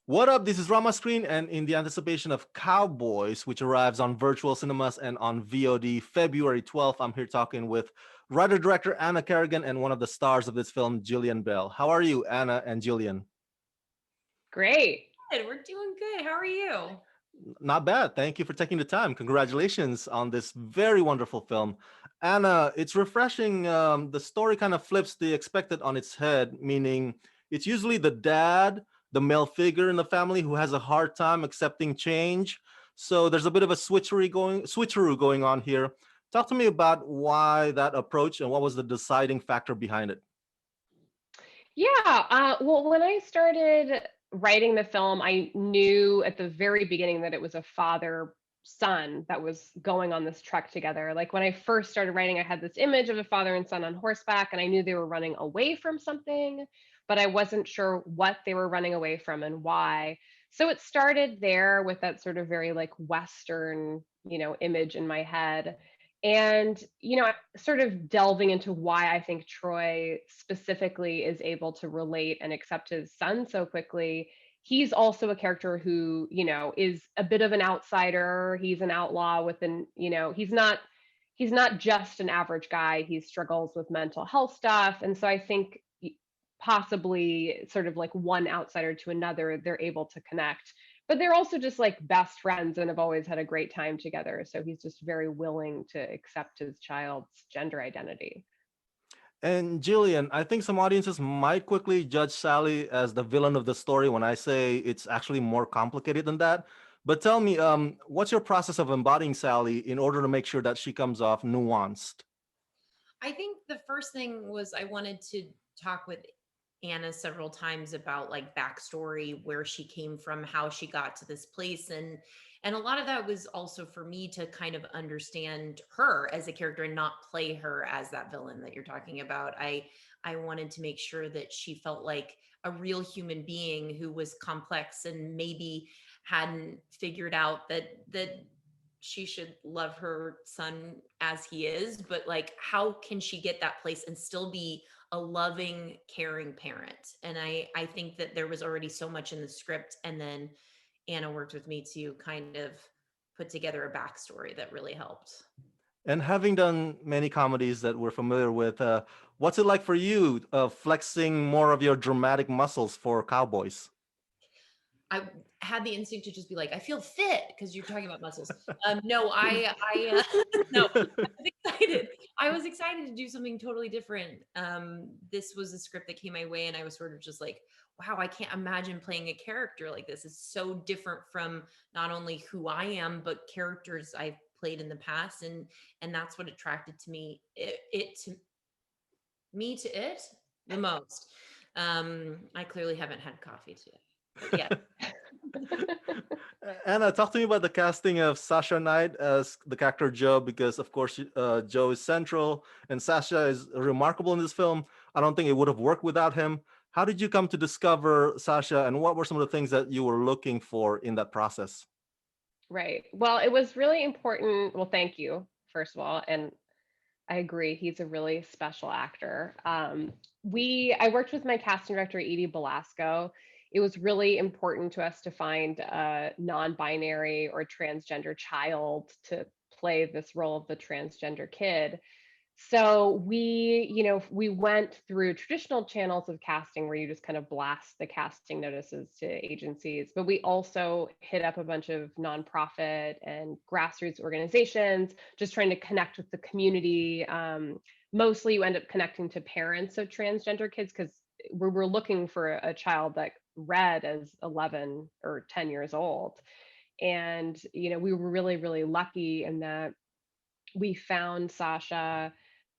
What up? This is Rama Screen, and in the anticipation of Cowboys, which arrives on virtual cinemas and on VOD February 12th, I'm here talking with writer-director Anna Kerrigan and one of the stars of this film, Jillian Bell. How are you, Anna and Jillian? Great. Good. We're doing good. How are you? Not bad. Thank you for taking the time. Congratulations on this very wonderful film. Anna, it's refreshing. The story kind of flips the expected on its head, meaning it's usually the dad, the male figure in the family who has a hard time accepting change. So there's a bit of a switcheroo going on here. Talk to me about why that approach and what was the deciding factor behind it. Well, when I started writing the film, I knew at the very beginning that it was a father son that was going on this trek together. Like when I first started writing, I had this image of a father and son on horseback, and I knew they were running away from something, but I wasn't sure what they were running away from and why. So it started there with that sort of very like Western, image in my head. And, sort of delving into why I think Troy specifically is able to relate and accept his son so quickly. He's also a character who, is a bit of an outsider. He's an outlaw he's not just an average guy. He struggles with mental health stuff. And so I think possibly sort of like one outsider to another, they're able to connect, but they're also just like best friends and have always had a great time together. So he's just very willing to accept his child's gender identity. And Jillian, I think some audiences might quickly judge Sally as the villain of the story when I say it's actually more complicated than that. But tell me, what's your process of embodying Sally in order to make sure that she comes off nuanced? I think the first thing was I wanted to talk with Anna several times about like backstory, where she came from, how she got to this place, and a lot of that was also for me to kind of understand her as a character and not play her as that villain that you're talking about. I wanted to make sure that she felt like a real human being who was complex and maybe hadn't figured out that she should love her son as he is, but like how can she get that place and still be a loving, caring parent? And I think that there was already so much in the script, and then Anna worked with me to kind of put together a backstory that really helped. And having done many comedies that we're familiar with, what's it like for you flexing more of your dramatic muscles for Cowboys? I had the instinct to just be like, I feel fit because you're talking about muscles. No, no, I was excited. I was excited to do something totally different. This was a script that came my way, and I was sort of just like, wow, I can't imagine playing a character like this. It's so different from not only who I am, but characters I've played in the past, and that's what attracted to me. It to me to it the most. I clearly haven't had coffee today. Yeah. Anna, talk to me about the casting of Sasha Knight as the character Joe, because of course Joe is central and Sasha is remarkable in this film. I don't think it would have worked without him. How did you come to discover Sasha, and what were some of the things that you were looking for in that process? Right. Well, it was really important. Well, thank you, first of all. And I agree. He's a really special actor. I worked with my casting director, Edie Belasco. It was really important to us to find a non-binary or transgender child to play this role of the transgender kid. So we went through traditional channels of casting where you just kind of blast the casting notices to agencies, but we also hit up a bunch of nonprofit and grassroots organizations, just trying to connect with the community. Mostly you end up connecting to parents of transgender kids because we're looking for a child that read as 11 or 10 years old. And, we were really, really lucky in that we found Sasha,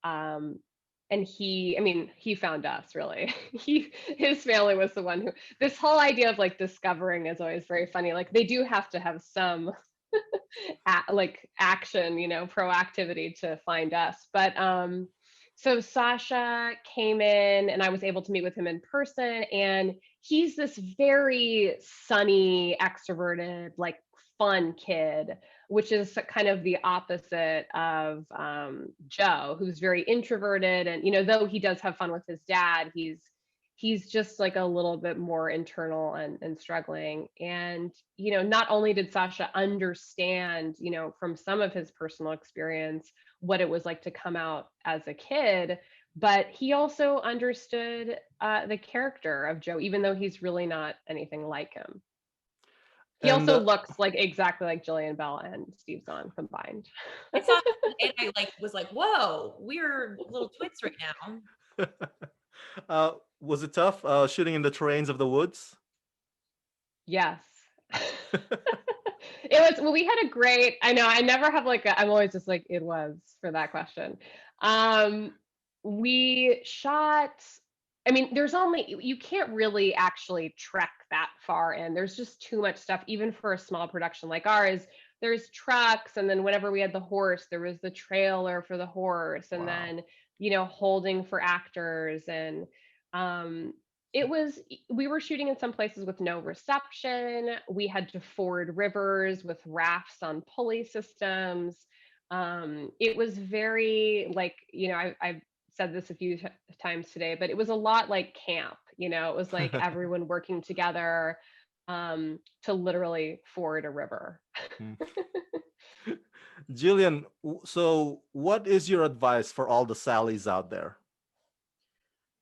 um, and he found us really. His family was the one who, this whole idea of like discovering is always very funny. Like they do have to have some like action, proactivity to find us. But so Sasha came in and I was able to meet with him in person, and he's this very sunny, extroverted, like fun kid, which is kind of the opposite of Joe, who's very introverted. And, though he does have fun with his dad, he's just like a little bit more internal and struggling. And, not only did Sasha understand, from some of his personal experience, what it was like to come out as a kid, but he also understood the character of Joe, even though he's really not anything like him. He And also looks like exactly like Jillian Bell and Steve Zahn combined. I saw that and I was like, whoa, we're little twins right now. was it tough shooting in the terrains of the woods? Yes. It was, well, we had a great, I know, I never have like I'm always just like, it was for that question. We shot, I mean, you can't really actually trek that far in. There's just too much stuff, even for a small production like ours. There's trucks, and then whenever we had the horse, there was the trailer for the horse, and Wow. then, holding for actors. And we were shooting in some places with no reception. We had to ford rivers with rafts on pulley systems. It was very like, I've said this a few times today, but it was a lot like camp. It was like everyone working together to literally ford a river. Hmm. Jillian, so what is your advice for all the Sallys out there?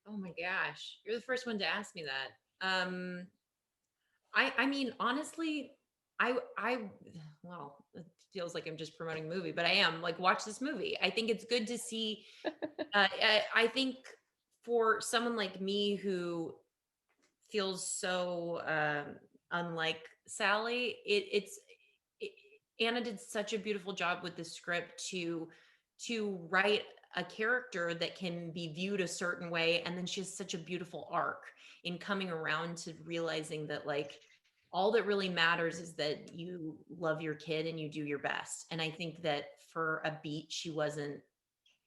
Oh my gosh, you're the first one to ask me that. I mean, honestly, I well, it feels like I'm just promoting a movie, but I am like, watch this movie. I think it's good to see. I think for someone like me who feels so unlike Sally, Anna did such a beautiful job with the script to write a character that can be viewed a certain way, and then she has such a beautiful arc in coming around to realizing that like all that really matters is that you love your kid and you do your best. And I think that for a beat she wasn't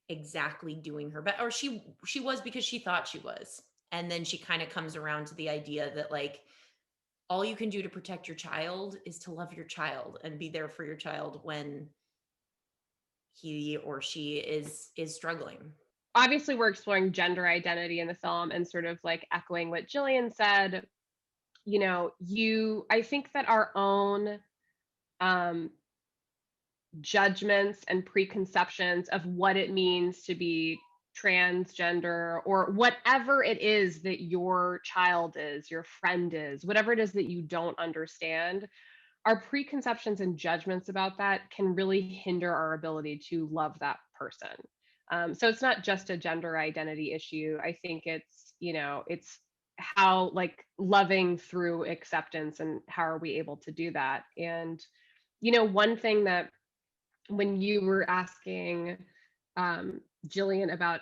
exactly doing her best, or she was because she thought she was, and then she kind of comes around to the idea that like all you can do to protect your child is to love your child and be there for your child when he or she is struggling. Obviously, we're exploring gender identity in the film, and sort of like echoing what Jillian said. I think that our own um, judgments and preconceptions of what it means to be transgender, or whatever it is that your child is, your friend is, whatever it is that you don't understand, our preconceptions and judgments about that can really hinder our ability to love that person. So it's not just a gender identity issue. I think it's how, like, loving through acceptance, and how are we able to do that. And one thing that, when you were asking Jillian about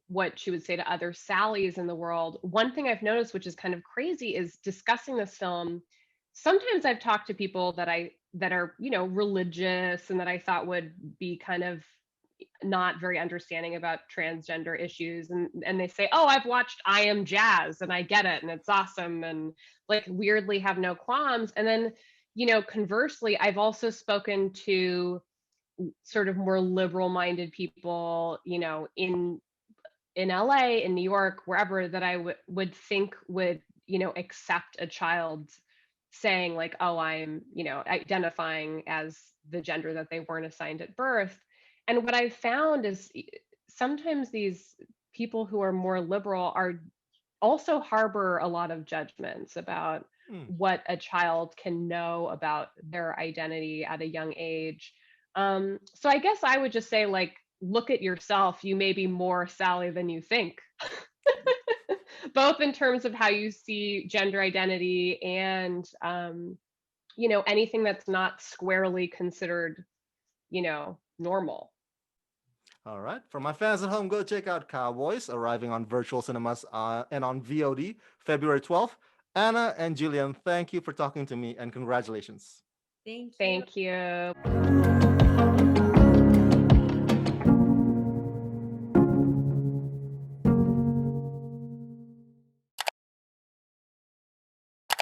what she would say to other Sallys in the world, one thing I've noticed, which is kind of crazy, is discussing this film. Sometimes I've talked to people that are religious, and that I thought would be kind of not very understanding about transgender issues, and they say, oh, I've watched I Am Jazz and I get it and it's awesome, and like weirdly have no qualms. And then conversely, I've also spoken to sort of more liberal minded people, in LA, in New York, wherever, that I would think would, accept a child saying like, oh, I'm, identifying as the gender that they weren't assigned at birth. And what I've found is sometimes these people who are more liberal are also harbor a lot of judgments about Hmm. what a child can know about their identity at a young age. So I guess I would just say, like, look at yourself. You may be more Sally than you think, both in terms of how you see gender identity and, anything that's not squarely considered, normal. All right. For my fans at home, go check out Cowboys, arriving on virtual cinemas and on VOD February 12th. Anna and Jillian, thank you for talking to me, and congratulations. Thank you. Thank you.